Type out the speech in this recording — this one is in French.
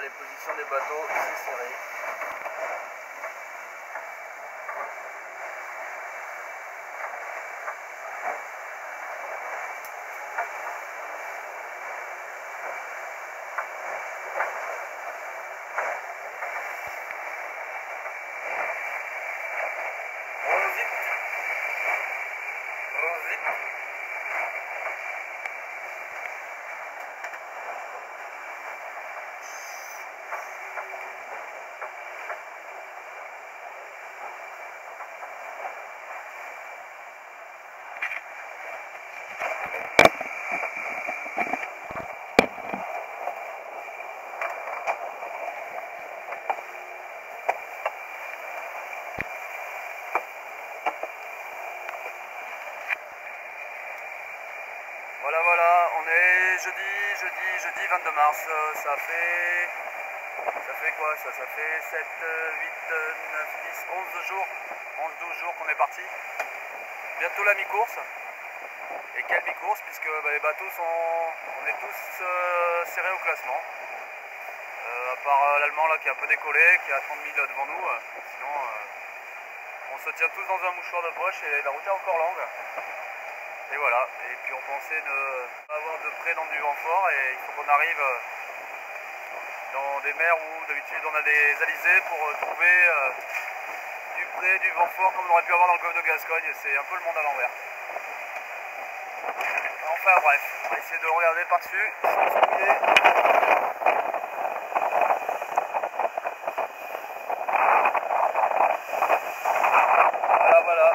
les positions des bateaux, c'est serré. Voilà, on est jeudi 22 mars, ça fait quoi ça? Ça fait 7, 8, 9, 10, 11 jours, 11-12 jours qu'on est parti. Bientôt la mi-course. Et quelle mi-course, puisque les bateaux on est tous serrés au classement. À part l'Allemand là qui a un peu décollé, qui est à 30 000 devant nous. Sinon on se tient tous dans un mouchoir de poche et la route est encore longue. Et voilà, et puis on pensait ne pas avoir de près dans du vent fort et il faut qu'on arrive dans des mers où d'habitude on a des alizés pour trouver du près, du vent fort comme on aurait pu avoir dans le golfe de Gascogne. C'est un peu le monde à l'envers. Enfin bref, on va essayer de le regarder par-dessus, sans se mouiller. Voilà.